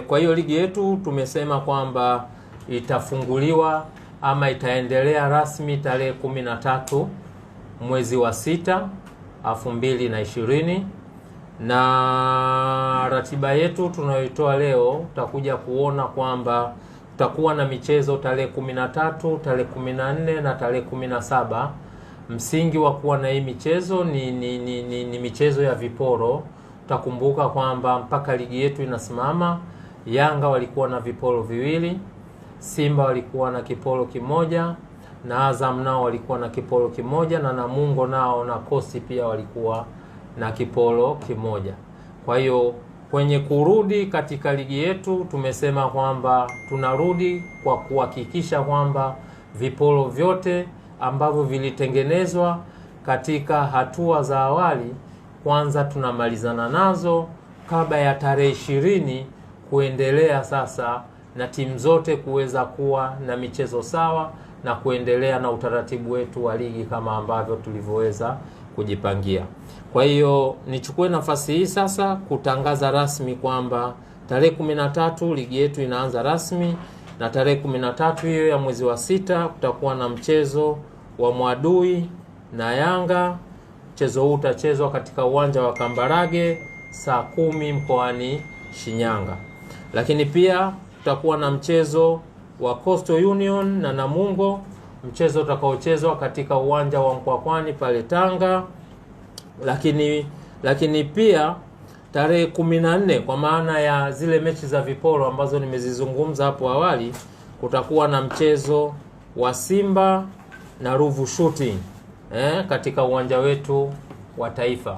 Kwa hiyo ligi yetu tumesema kwamba itafunguliwa ama itaendelea rasmi tarehe 13 mwezi wa 6 2020, na ratiba yetu tunayoitoa leo utakuja kuona kwamba tutakuwa na michezo tarehe 13, tarehe 14 na tarehe 17. Msingi wa kuwa na hii michezo ni michezo ya viporo. Utakumbuka kwamba mpaka ligi yetu inasimama, Yanga walikuwa na viporo viwili, Simba walikuwa na kiporo kimoja, na Azam nao walikuwa na kiporo kimoja, na Namungo nao na Kosi pia walikuwa na kiporo kimoja. Kwa hiyo kwenye kurudi katika ligi yetu tumesema kwamba tunarudi kwa kuhakikisha kwamba viporo vyote ambavyo vilitengenezwa katika hatua za awali kwanza tunamalizana nazo kabla ya tarehe 20 kuendelea sasa na timu zote kuweza kuwa na michezo sawa na kuendelea na utaratibu wetu wa ligi kama ambavyo tulivyoweza kujipangia. Kwa hiyo nichukue nafasi hii sasa kutangaza rasmi kwamba tarehe 13 ligi yetu inaanza rasmi, na tarehe 13 hiyo ya mwezi wa 6 kutakuwa na mchezo wa Mwadui na Yanga. Mchezo huu utachezwa katika uwanja wa Kambarage saa 10 mkoani Shinyanga. Lakini pia tutakuwa na mchezo wa Coastal Union na Namungo, mchezo utakaochezwa katika uwanja wa Mkwakwani pale Tanga. Lakini pia tarehe 14 kwa maana ya zile mechi za viporo ambazo nimezizungumza hapo awali, kutakuwa na mchezo wa Simba na Ruvu Shooting katika uwanja wetu wa Taifa.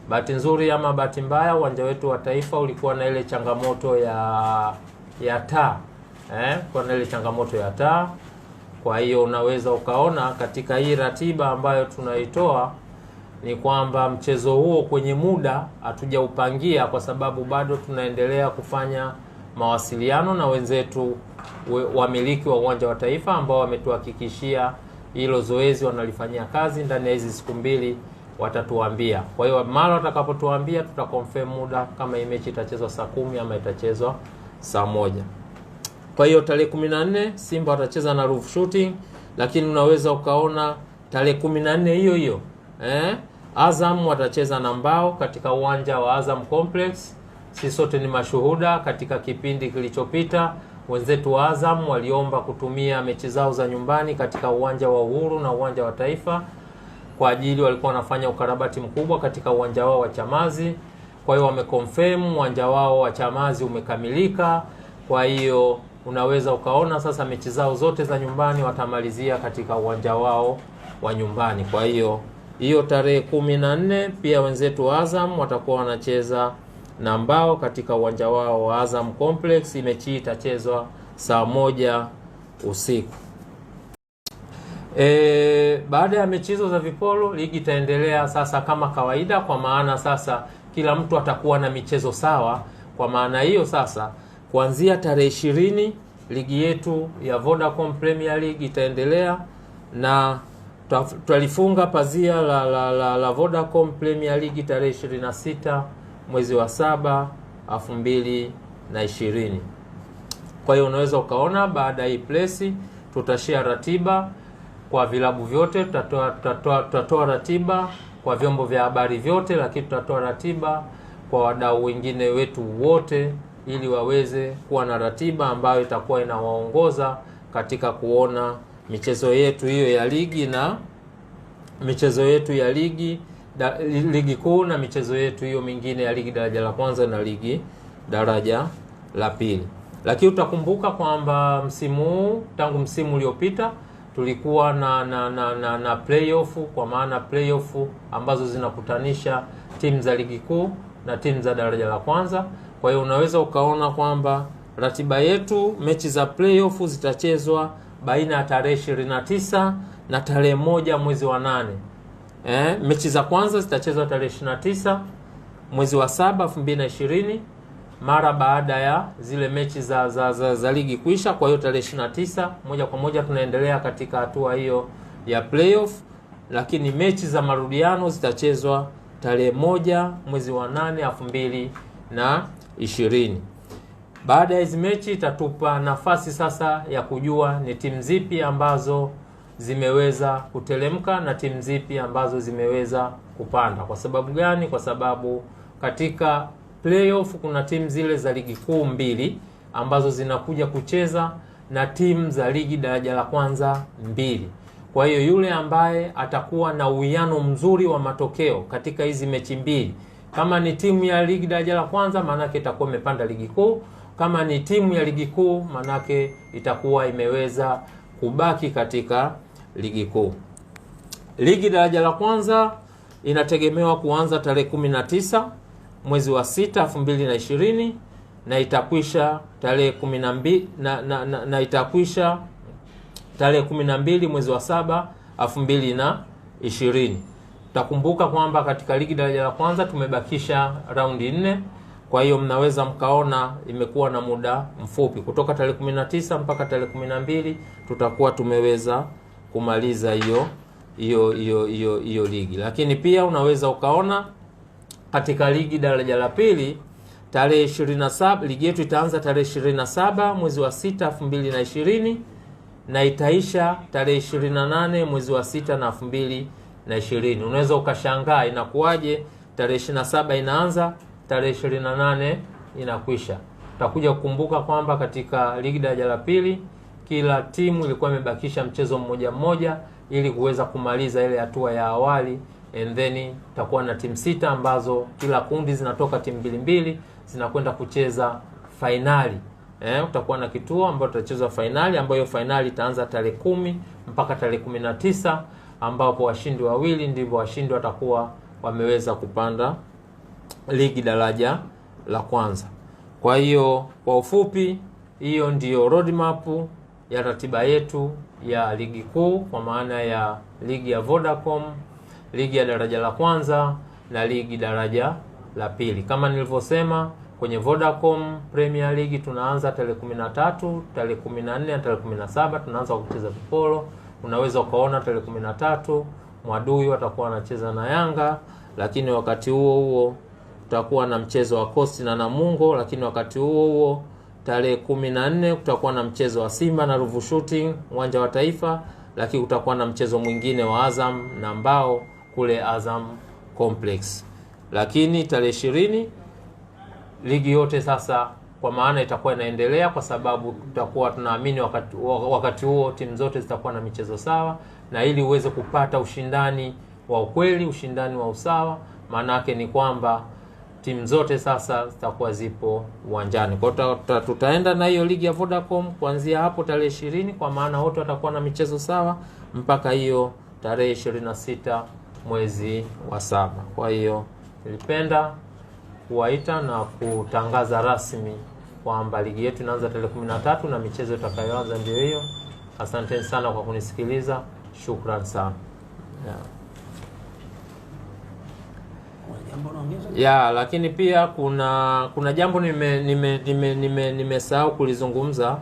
Bahati nzuri ama bahati mbaya, uwanja wetu wa Taifa ulikuwa na ile changamoto ya taa. Kwa na ile changamoto ya taa. Kwa hiyo unaweza ukaona katika hii ratiba ambayo tunaitoa ni kwamba mchezo huo kwenye muda hatujaupangia kwa sababu bado tunaendelea kufanya mawasiliano na wenzetu wamiliki wa uwanja wa Taifa ambao wametuhakikishia hilo zoezi wanalifanyia kazi. Ndani ya hizi siku 2 watatuambia. Kwa hiyo mara watakapotuambia tutakonfirm muda kama hii mechi itachezwa saa 10 ama itachezwa saa 1. Kwa hiyo tarehe 14 Simba watacheza na Ruvu Shooting, lakini unaweza ukaona tarehe 14 hiyo hiyo Azam watacheza na Mbao katika uwanja wa Azam Complex. Sisi sote ni mashuhuda, katika kipindi kilichopita wenzetu wa Azam waliomba kutumia mechi zao za nyumbani katika uwanja wa Uhuru na uwanja wa Taifa kwa ajili walikuwa wanafanya ukarabati mkubwa katika uwanja wao wa Chamazi. Kwa hiyo wameconfirm uwanja wao wa Chamazi umekamilika. Kwa hiyo unaweza ukaona sasa mechi zao zote za nyumbani watamalizia katika uwanja wao wa nyumbani. Kwa hiyo tarehe 14 pia wenzetu wa Azam watakuwa wanacheza na Mbao katika uwanja wao wa Azam Complex. Mechi itachezwa saa 1 usiku. Baada ya mechi hizo za viporo, ligi itaendelea sasa kama kawaida, kwa maana sasa kila mtu atakuwa na michezo sawa. Kwa maana hiyo sasa kuanzia tarehe 20 ligi yetu ya Vodacom Premier League itaendelea, na tutalifunga pazia la Vodacom Premier League tarehe 26 mwezi wa 7 2020. Kwa hiyo unaweza ukaona baada ya hii place tutashare ratiba kwa vilabu vyote, tutatoa ratiba kwa vyombo vya habari vyote, lakini tutatoa ratiba kwa wadau wengine wetu wote ili waweze kuwa na ratiba ambayo itakuwa inawaongoza katika kuona michezo yetu hiyo ya ligi na michezo yetu ya ligi kuu na michezo yetu hiyo mingine ya ligi daraja la kwanza na ligi daraja la pili. Lakini utakumbuka kwamba msimu huu, tangu msimu uliopita tulikuwa na playoff, kwa maana playoff ambazo zinakutanisha timu za ligi kuu na timu za daraja la kwanza. Kwa hiyo unaweza ukaona kwamba ratiba yetu, mechi za playoff zitachezwa baina ya tarehe 29 na tarehe 1 mwezi wa 8. Mechi za kwanza zitachezwa tarehe 29 mwezi wa 7 2020, mara baada ya zile mechi za ligi kuisha. Kwa hiyo tarehe 29 moja kwa moja tunaendelea katika hatua hiyo ya playoff, lakini mechi za marudiano zitachezwa tarehe 1 mwezi wa 8 2020. Baada ya hizi mechi itatupa nafasi sasa ya kujua ni timu zipi ambazo zimeweza kutelemka na timu zipi ambazo zimeweza kupanda. Kwa sababu gani? Kwa sababu katika playoff kuna timu zile za ligi kuu mbili ambazo zinakuja kucheza na timu za ligi daraja la kwanza mbili. Kwa hiyo yule ambaye atakuwa na uwiano mzuri wa matokeo katika hizi mechi mbili, kama ni timu ya ligi daraja la kwanza manake itakuwa imepanda ligi kuu, kama ni timu ya ligi kuu manake itakuwa imeweza kubaki katika ligi kuu. Ligi daraja la kwanza inategemewa kuanza tarehe 19 mwezi wa 6 2020 na itakwisha tarehe 12 na itakwisha tarehe 12 mwezi wa 7 2020. Utakumbuka kwamba katika ligi daraja la kwanza tumebakisha raundi 4. Kwa hiyo mnaweza mkaona imekuwa na muda mfupi kutoka tarehe 19 mpaka tarehe 12 tutakuwa tumeweza kumaliza hiyo ligi. Lakini pia unaweza ukaona katika ligi daraja la pili tarehe 27, ligi yetu itaanza tarehe 27 mwezi wa 6 2020 na itaisha tarehe 28 mwezi wa 6 na 2020. Unaweza ukashangaa inakuwaje tarehe 27 inaanza, tarehe 28 inakwisha. Utakuja kukumbuka kwamba katika ligi daraja la pili kila timu ilikuwa imebakisha mchezo mmoja mmoja ili kuweza kumaliza ile hatua ya awali, and then itakuwa na timu 6 ambazo kila kundi zinatoka timu mbili zinakwenda kucheza finali. Utakuwa na kituo ambacho tutacheza finali, ambayo finali itaanza tarehe 10 mpaka tarehe 19, ambapo washindi wawili ndivyo washindi watakuwa wameweza kupanda ligi daraja la kwanza. Kwa hiyo kwa ufupi, hiyo ndiyo roadmap ya ratiba yetu ya ligi kuu, kwa maana ya ligi ya Vodacom, ligi ya daraja la kwanza na ligi daraja la pili. Kama nilivyosema, kwenye Vodacom Premier League tunaanza tarehe 13, tarehe 14 na tarehe 17 tunaanza kucheza viporo. Unaweza ukaona tarehe 13 Mwadui watakuwa wanacheza na Yanga, lakini wakati huo tutakuwa na mchezo wa Coast na Namungo, lakini wakati huo tarehe 14 kutakuwa na mchezo wa Simba na Ruvu Shooting uwanja wa Taifa, lakini kutakuwa na mchezo mwingine wa Azam na Mbao kule Azam Complex. Lakini tarehe 20 ligi yote sasa kwa maana itakuwa inaendelea, kwa sababu tutakuwa tunaamini wakati huo timu zote zitakuwa na michezo sawa, na ili uweze kupata ushindani wa ukweli, ushindani wa usawa, maana yake ni kwamba timu zote sasa zitakuwa zipo uwanjani. Kwa hiyo tutaenda na hiyo ligi ya Vodacom kuanzia hapo tarehe 20, kwa maana wote watakuwa na michezo sawa mpaka hiyo tarehe 26 mwezi wa 7. Kwa hiyo nilipenda kuwaita na kutangaza rasmi kwamba ligi yetu inaanza tarehe 13 na michezo itakayoanza ndio hiyo. Asante sana kwa kunisikiliza. Shukrani sana. Lakini pia kuna jambo nimesahau kulizungumza.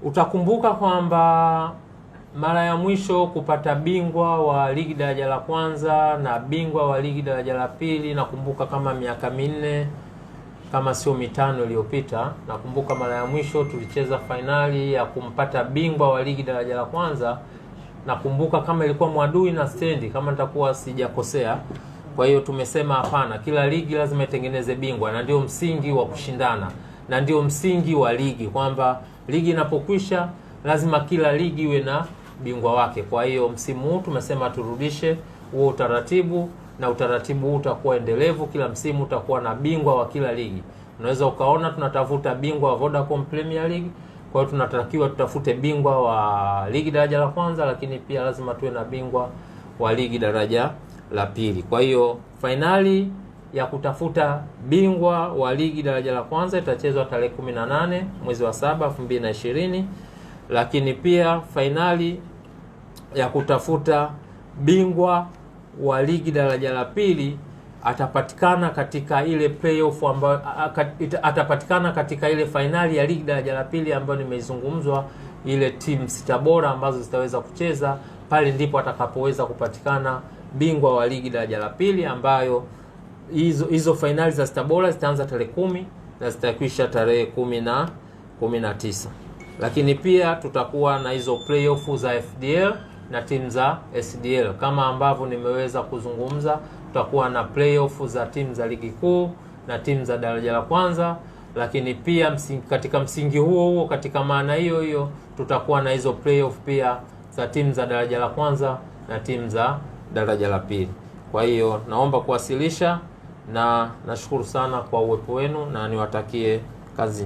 Utakumbuka kwamba mara ya mwisho kupata bingwa wa ligi daraja la kwanza na bingwa wa ligi daraja la pili, nakumbuka kama miaka 4 kama sio 5 iliyopita. Nakumbuka mara ya mwisho tulicheza finali ya kumpata bingwa wa ligi daraja la kwanza. Nakumbuka kama ilikuwa Mwadui na Stendi kama nitakuwa sijakosea. Kwa hiyo tumesema hapana, kila ligi lazima itengeneze bingwa, na ndio msingi wa kushindana, na ndio msingi wa ligi, kwamba ligi inapokwisha lazima kila ligi iwe na bingwa wake. Kwa hiyo msimu huu tumesema turudishe huo utaratibu, na utaratibu huu utakuwa endelevu. Kila msimu utakuwa na bingwa wa kila ligi. Unaweza ukaona tunatafuta bingwa wa Vodacom Premier League, kwa hiyo tunatakiwa tutafute bingwa wa ligi daraja la kwanza, lakini pia lazima tuwe na bingwa wa ligi daraja la pili. Kwa hiyo finali ya kutafuta bingwa wa ligi daraja la kwanza itachezwa tarehe 18 mwezi wa 7 2020, lakini pia finali ya kutafuta bingwa wa ligi daraja la pili atapatikana katika ile playoff ambayo atapatikana katika ile finali ya ligi daraja la pili ambayo nimeizungumzwa, ile timu 6 bora ambazo zitaweza kucheza pale, ndipo atakapoweza kupatikana bingwa wa ligi daraja la pili, ambayo hizo fainali za Star Bora zitaanza tarehe 10 na zitakwisha tarehe 19. Lakini pia tutakuwa na hizo playoff za FDL na timu za SDL. Kama ambavyo nimeweza kuzungumza, tutakuwa na playoff za timu za ligi kuu na timu za daraja la kwanza, lakini pia katika msingi huo, katika maana hiyo hiyo, tutakuwa na hizo playoff pia za timu za daraja la kwanza na timu za daraja la pili. Kwa hiyo naomba kuwasilisha, na nashukuru sana kwa uwepo wenu na niwatakie kazi